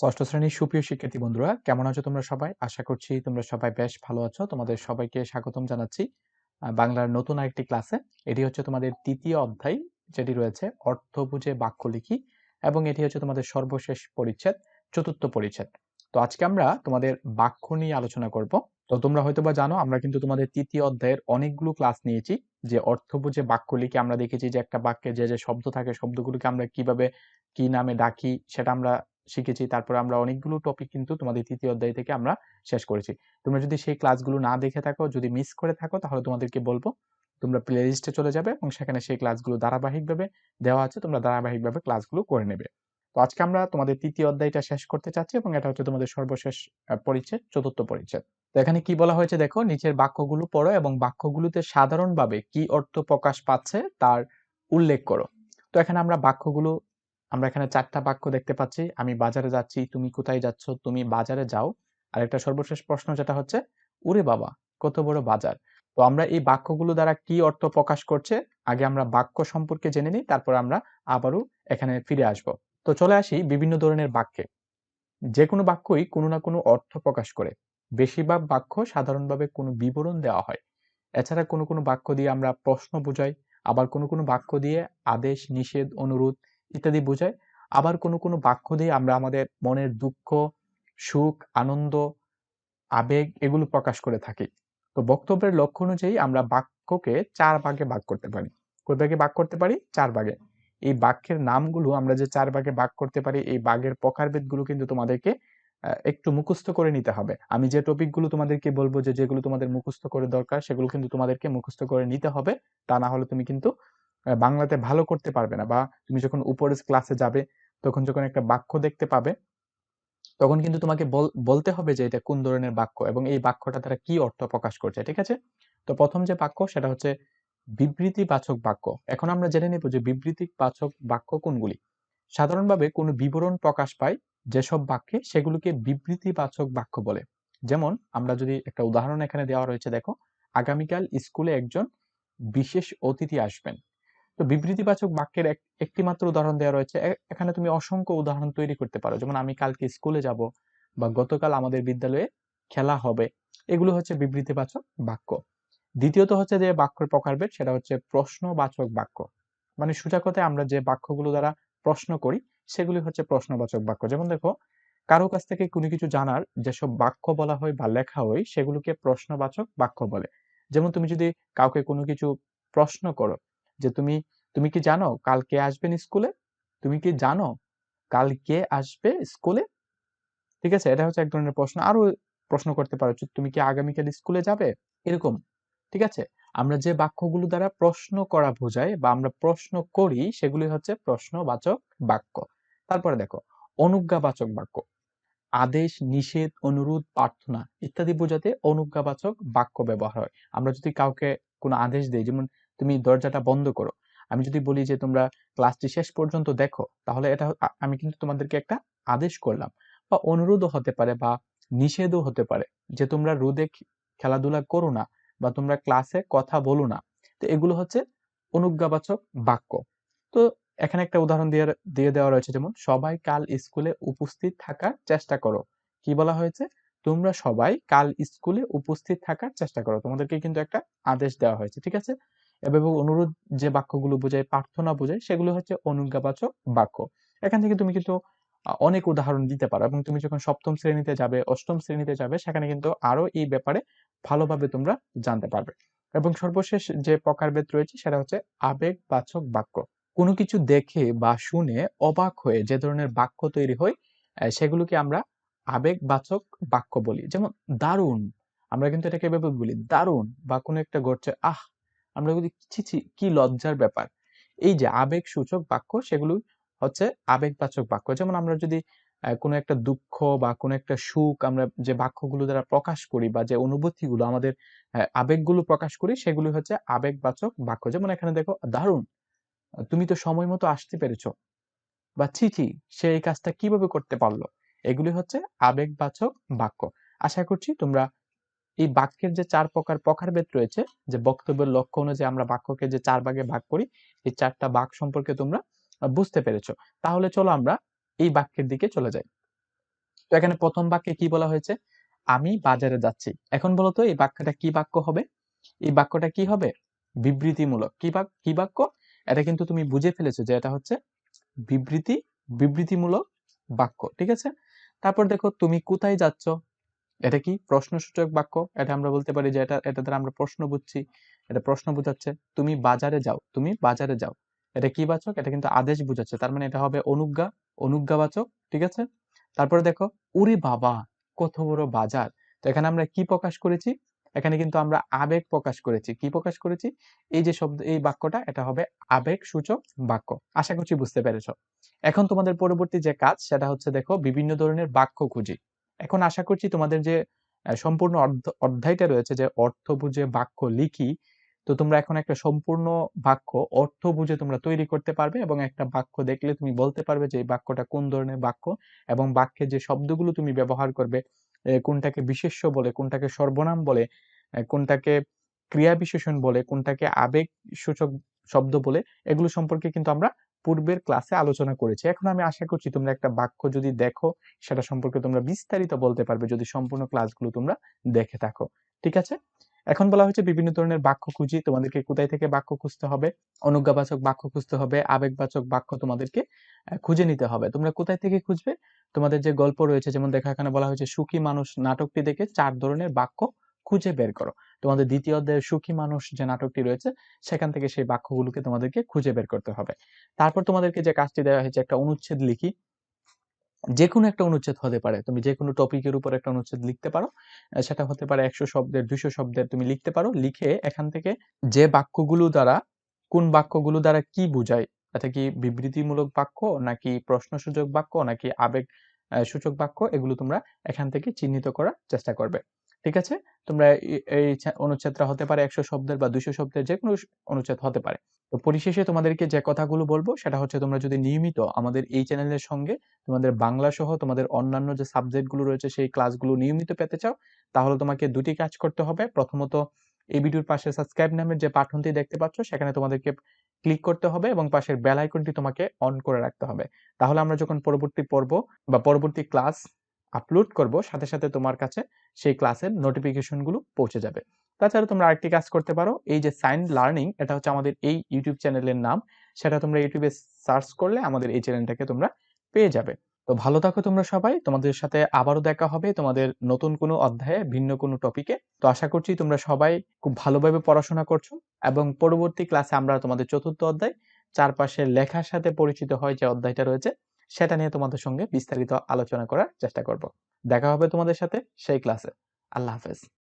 ষষ্ঠ শ্রেণীর সুপ্রিয় শিক্ষার্থী বন্ধুরা, কেমন আছো তোমরা সবাই? আশা করছি তোমরা সবাই বেশ ভালো আছো। তোমাদের সবাইকে স্বাগতম জানাচ্ছি বাংলার নতুন আরেকটি ক্লাসে। এটি হচ্ছে তোমাদের ৩য় অধ্যায়, যেটি রয়েছে অর্থ বুঝে বাক্য লিখি, এবং এটি হচ্ছে তোমাদের সর্বশেষ পরিচ্ছেদ, ৪র্থ পরিচ্ছেদ। তো আজকে আমরা তোমাদের বাক্য নিয়ে আলোচনা করব। তো তোমরা হয়তোবা জানো, আমরা কিন্তু তোমাদের ৩য় অধ্যায়ের অনেকগুলো ক্লাস নিয়েছি। যে অর্থ বুঝে বাক্য লিখে আমরা দেখেছি যে একটা বাক্যে যে শব্দ থাকে, শব্দগুলোকে আমরা কিভাবে কি নামে ডাকি সেটা আমরা শিখেছি। তারপরে আমরা অনেকগুলো টপিক কিন্তু তোমাদের ৩য় অধ্যায় থেকে আমরা শেষ করেছি। তোমরা যদি সেই ক্লাসগুলো না দেখে থাকো, যদি মিস করে থাকো, তাহলে তোমাদেরকে বলবো তোমরা প্লে লিস্টে চলে যাবে এবং সেখানে সেই ক্লাসগুলো ধারাবাহিকভাবে দেওয়া আছে, তোমরা ধারাবাহিকভাবে ক্লাসগুলো করে নেবে। তো আজকে আমরা তোমাদের ৩য় অধ্যায়টা শেষ করতে চাচ্ছি এবং এটা হচ্ছে তোমাদের সর্বশেষ পরিচ্ছেদ, ৪র্থ পরিচ্ছেদ। তো এখানে কি বলা হয়েছে দেখো, নিচের বাক্যগুলো পড়ো এবং বাক্যগুলোতে সাধারণভাবে কি অর্থ প্রকাশ পাচ্ছে তার উল্লেখ করো। তো এখানে আমরা এখানে ৪টা বাক্য দেখতে পাচ্ছি। আমি বাজারে যাচ্ছি, তুমি কোথায় যাচ্ছ, তুমি বাজারে যাও। আর একটা সর্বশেষ প্রশ্ন যেটা হচ্ছে, ওরে বাবা কত বড় বাজার। তো আমরা এই বাক্যগুলো দ্বারা কি অর্থ প্রকাশ করছে, আগে আমরা বাক্য সম্পর্কে জেনে নিই, তারপর আমরা আবারও এখানে ফিরে আসব। তো চলে আসি বিভিন্ন ধরনের বাক্যে। যে কোনো বাক্যই কোনো না কোনো অর্থ প্রকাশ করে। বেশিরভাগ বাক্য সাধারণভাবে কোনো বিবরণ দেওয়া হয়। এছাড়া কোনো কোনো বাক্য দিয়ে আমরা প্রশ্ন বোঝাই, আবার কোনো কোনো বাক্য দিয়ে আদেশ, নিষেধ, অনুরোধ ইত্যাদি বোঝাই। আবার কোনো কোনো বাক্য দিয়ে আমরা আমাদের মনের দুঃখ, সুখ, আনন্দ, আবেগ এগুলো প্রকাশ করে থাকি। তো বক্তব্যের লক্ষ্য অনুযায়ী আমরা বাক্যকে ৪ ভাগে ভাগ করতে পারি। কয় ভাগে ভাগ করতে পারি? ৪ ভাগে। এই বাক্যের নামগুলো আমরা যে ৪ ভাগে ভাগ করতে পারি, এই ভাগের প্রকারভেদগুলো কিন্তু তোমাদেরকে একটু মুখস্থ করে নিতে হবে। আমি যে টপিকগুলো তোমাদেরকে বলবো, যেগুলো তোমাদের মুখস্থ করে দরকার, সেগুলো কিন্তু তোমাদেরকে মুখস্থ করে নিতে হবে। তা না হলে তুমি কিন্তু বাংলাতে ভালো করতে পারবে না, বা তুমি যখন উপরের ক্লাসে যাবে, তখন যখন একটা বাক্য দেখতে পাবে, তখন কিন্তু তোমাকে বলতে হবে যে এটা কোন ধরনের বাক্য এবং এই বাক্যটা দ্বারা কি অর্থ প্রকাশ করছে। ঠিক আছে? তো প্রথম যে বাক্য সেটা হচ্ছে বিবৃতিবাচক বাক্য। এখন আমরা জেনে নেব যে বিবৃতিবাচক বাক্য কোনগুলি। সাধারণভাবে কোনো বিবরণ প্রকাশ পায় যেসব বাক্যে, সেগুলোকে বিবৃতিবাচক বাক্য বলে। যেমন আমরা যদি একটা উদাহরণ এখানে দেওয়া রয়েছে, দেখো, আগামীকাল স্কুলে একজন বিশেষ অতিথি আসবেন। তো বিবৃতিবাচক বাক্যের একটি মাত্র উদাহরণ দেওয়া রয়েছে। এখানে তুমি অসংখ্য উদাহরণ তৈরি করতে পারো, যেমন আমি কালকে স্কুলে যাব, বা গতকাল আমাদের বিদ্যালয়ে খেলা হবে। এগুলো হচ্ছে বিবৃতিবাচক বাক্য। দ্বিতীয়ত হচ্ছে যে বাক্যের প্রকারভেদ, সেটা হচ্ছে প্রশ্নবাচক বাক্য। মানে সোজা কথায় আমরা যে বাক্যগুলো দ্বারা প্রশ্ন করি, সেগুলি হচ্ছে প্রশ্নবাচক বাক্য। যেমন দেখো, কারো কাছ থেকে কোনো কিছু জানার যেসব বাক্য বলা হয় বা লেখা হয়, সেগুলোকে প্রশ্নবাচক বাক্য বলে। যেমন তুমি যদি কাউকে কোনো কিছু প্রশ্ন করো, যে তুমি তুমি কি জানো কাল কে আসবেন স্কুলে? তুমি কি জানো কাল কে আসবে স্কুলে? ঠিক আছে, এটা হচ্ছে এক ধরনের প্রশ্ন। আরো প্রশ্ন করতে পারো, তুমি কি আগামীকাল স্কুলে যাবে? এরকম। ঠিক আছে? আমরা যে বাক্যগুলো দ্বারা প্রশ্ন করা বোঝায় বা আমরা প্রশ্ন করি, সেগুলি হচ্ছে প্রশ্নবাচক বাক্য। তারপরে দেখো, অনুজ্ঞাবাচক বাক্য। আদেশ, নিষেধ, অনুরোধ, প্রার্থনা ইত্যাদি বোঝাতে অনুজ্ঞাবাচক বাক্য ব্যবহার হয়। আমরা যদি কাউকে কোনো আদেশ দেই, যেমন তুমি দরজাটা বন্ধ করো, আমি যদি বলি যে তোমরা ক্লাসটি শেষ পর্যন্ত দেখো, তাহলে এটা আমি কিন্তু তোমাদেরকে একটা আদেশ করলাম। বা অনুরোধও হতে পারে বা নিষেধও হতে পারে, যে তোমরা রোদে খেলাধুলা করো না, বা তোমরা ক্লাসে কথা বলো না। তো এগুলো হচ্ছে অনুজ্ঞাবাচক বাক্য। তো এখানে একটা উদাহরণ দিয়ে দিয়ে দেওয়া রয়েছে, যেমন সবাই কাল স্কুলে উপস্থিত থাকার চেষ্টা করো। কি বলা হয়েছে? তোমরা সবাই কাল স্কুলে উপস্থিত থাকার চেষ্টা করো। তোমাদেরকে কিন্তু একটা আদেশ দেওয়া হয়েছে। ঠিক আছে? এভাবে অনুরোধ যে বাক্যগুলো বোঝায়, প্রার্থনা বোঝায়, সেগুলো হচ্ছে অনুজ্ঞাবাচক বাক্য। এখান থেকে তুমি কিন্তু অনেক উদাহরণ দিতে পারো, এবং তুমি যখন সপ্তম শ্রেণীতে যাবে, অষ্টম শ্রেণীতে যাবে, সেখানে কিন্তু আরো এই ব্যাপারে ভালোভাবে তোমরা জানতে পারবে। এবং সর্বশেষ যে প্রকারভেদ রয়েছে, সেটা হচ্ছে আবেগবাচক বাক্য। কোনো কিছু দেখে বা শুনে অবাক হয়ে যে ধরনের বাক্য তৈরি হয়, সেগুলোকে আমরা আবেগবাচক বাক্য বলি। যেমন দারুণ, আমরা কিন্তু এটাকে এভাবে বলি, দারুণ। বা কোনো একটা ঘটছে, আহ, আমরা বলি ছি ছি কি লজ্জার ব্যাপার। এই যে আবেগ সূচক বাক্য, সেগুলো হচ্ছে আবেগবাচক বাক্য। যেমন আমরা যদি কোনো একটা দুঃখ বা কোনো একটা সুখ আমরা যে বাক্যগুলো দ্বারা প্রকাশ করি, বা যে অনুভূতিগুলো আমাদের আবেগগুলো প্রকাশ করি, সেগুলো হচ্ছে আবেগবাচক বাক্য। যেমন এখানে দেখো, দারুণ, তুমি তো সময় মতো আসতে পেরেছো। বা ছি ছি, সে এই কাজটা কিভাবে করতে পারলো। এগুলি হচ্ছে আবেগবাচক বাক্য। আশা করছি তোমরা এই বাক্যের যে ৪ প্রকার প্রকারভেদ রয়েছে, যে বক্তব্যের লক্ষ্য অনুযায়ী আমরা বাক্যকে যে ৪ ভাগে ভাগ করি, এই ৪টা ভাগ সম্পর্কে তোমরা বুঝতে পেরেছো। তাহলে চলো আমরা এই বাক্যের দিকে চলে যাই। তো এখানে প্রথম বাক্যে কি বলা হয়েছে? আমি বাজারে যাচ্ছি। এখন বলো তো এই বাক্যটা কি বাক্য হবে? এই বাক্যটা কি হবে? বিবৃতিমূলক। কি বাক্য? এটা কিন্তু তুমি বুঝে ফেলেছো যে এটা হচ্ছে বিবৃতিমূলক বাক্য। ঠিক আছে? তারপর দেখো তুমি কোথায় যাচ্ছ? এটা কি? প্রশ্নসূচক বাক্য। এটা আমরা বলতে পারি যে এটা দ্বারা আমরা প্রশ্ন বুঝছি। এটা প্রশ্ন বোঝাচ্ছে। তুমি বাজারে যাও। তুমি বাজারে যাও। এটা কি বাচক? এটা কিন্তু আদেশ বোঝাচ্ছে। তার মানে এটা হবে অনুজ্ঞাবাচক। ঠিক আছে? তারপরে দেখো, ওরে বাবা! কত বড় বাজার। তো এখানে আমরা কি প্রকাশ করেছি? এখানে কিন্তু আমরা আবেগ প্রকাশ করেছি। কি প্রকাশ করেছি? এই বাক্যটা এটা হবে আবেগসূচক বাক্য। আশা করছি বুঝতে পেরেছো। এখন তোমাদের পরবর্তী যে কাজ সেটা হচ্ছে দেখো বিভিন্ন ধরনের বাক্য খুঁজি। এখন আশা করছি তোমাদের যে সম্পূর্ণ অধ্যায়টা রয়েছে যে অর্থ বুঝে বাক্য লিখি, তো তোমরা এখন একটা সম্পূর্ণ বাক্য অর্থ বুঝে তোমরা তৈরি করতে পারবে এবং একটা বাক্য দেখলে তুমি বলতে পারবে যে এই বাক্যটা কোন ধরনের বাক্য এবং বাক্যে যে শব্দগুলো তুমি ব্যবহার করবে, কোনটাকে বিশেষ্য বলে, কোনটাকে সর্বনাম বলে, কোনটাকে ক্রিয়া বিশেষণ বলে, কোনটাকে আবেগ সূচক শব্দ বলে, এগুলো সম্পর্কে কিন্তু আমরা পূর্বের ক্লাসে আলোচনা করেছি। এখন আমি আশা করছি তোমরা একটা বাক্য যদি দেখো সেটা সম্পর্কে তোমরা বিস্তারিত বলতে পারবে যদি সম্পূর্ণ ক্লাসগুলো তোমরা দেখে থাকো। ঠিক আছে? এখন বলা হচ্ছে বিভিন্ন ধরনের বাক্য খুঁজি। তোমাদেরকে কোথায় থেকে বাক্য খুঁজতে হবে? অনুজ্ঞাবাচক বাক্য খুঁজতে হবে, আবেগবাচক বাক্য তোমাদেরকে খুঁজে নিতে হবে। তোমরা কোথায় থেকে খুঁজবে? তোমাদের যে গল্প রয়েছে, যেমন দেখো এখানে বলা হয়েছে সুখী মানুষ নাটকটি দেখে 4 ধরনের বাক্য খুঁজে বের করো। তোমাদের দ্বিতীয় অধ্যায়ের সুখী মানুষ যে নাটকটি রয়েছে সেখান থেকে সেই বাক্যগুলোকে তোমাদেরকে খুঁজে বের করতে হবে। তারপর তোমাদেরকে যে কাজটি দেওয়া হয়েছে একটা অনুচ্ছেদ লিখি। যেকোনো একটা অনুচ্ছেদ হতে পারে। তুমি যেকোনো টপিকের উপর একটা অনুচ্ছেদ লিখতে পারো। সেটা হতে পারে 100 শব্দের, 200 শব্দের তুমি লিখতে পারো। লিখে এখান থেকে যে বাক্যগুলো দ্বারা কোন বাক্যগুলো দ্বারা কি বুঝায়? এটা কি বিবৃতিমূলক বাক্য নাকি প্রশ্নসূচক বাক্য নাকি আবেগ সূচক বাক্য, এগুলো তোমরা এখান থেকে চিহ্নিত করার চেষ্টা করবে। ঠিক আছে? তোমরা এই অনুচ্ছেদটা হতে পারে 100 শব্দের বা 200 শব্দের, যেকোনো অনুচ্ছেদ হতে পারে। তো পরিশেষে তোমাদেরকে যে কথাগুলো বলবো সেটা হচ্ছে তোমরা যদি নিয়মিত আমাদের এই চ্যানেলের সঙ্গে তোমাদের বাংলা সহ তোমাদের অন্যান্য যে সাবজেক্টগুলো রয়েছে সেই ক্লাসগুলো নিয়মিত পেতে চাও, তাহলে তোমাকে দুটি কাজ করতে হবে। প্রথমত এই ভিডিওর পাশে সাবস্ক্রাইব নামের যে বাটনটি দেখতে পাচ্ছ সেখানে তোমাদেরকে ক্লিক করতে হবে এবং পাশের বেল আইকনটি তোমাকে অন করে রাখতে হবে। তাহলে আমরা যখন পরবর্তী পর্ব বা পরবর্তী ক্লাস আপলোড করব সাথে সাথে তোমার কাছে সেই ক্লাসের নোটিফিকেশনগুলো পৌঁছে যাবে। তাছাড়া তোমরা আরেকটি কাজ করতে পারো, এই যে সাইন লার্নিং, এটা হচ্ছে আমাদের এই ইউটিউব চ্যানেলের নাম। সেটা তোমরা ইউটিউবে সার্চ করলে আমাদের এই চ্যানেলটাকে তোমরা পেয়ে যাবে। তো ভালো থাকো তোমরা সবাই। তোমাদের সাথে আবারও দেখা হবে তোমাদের নতুন কোনো অধ্যায়ে, ভিন্ন কোনো টপিকে। তো আশা করছি তোমরা সবাই খুব ভালোভাবে পড়াশোনা করছো এবং পরবর্তী ক্লাসে আমরা তোমাদের চতুর্থ অধ্যায় চারপাশের লেখার সাথে পরিচিত হয় যে অধ্যায়টা রয়েছে সেটা নিয়ে তোমাদের সঙ্গে বিস্তারিত আলোচনা করার চেষ্টা করব। দেখা হবে তোমাদের সাথে সেই ক্লাসে। আল্লাহ হাফেজ।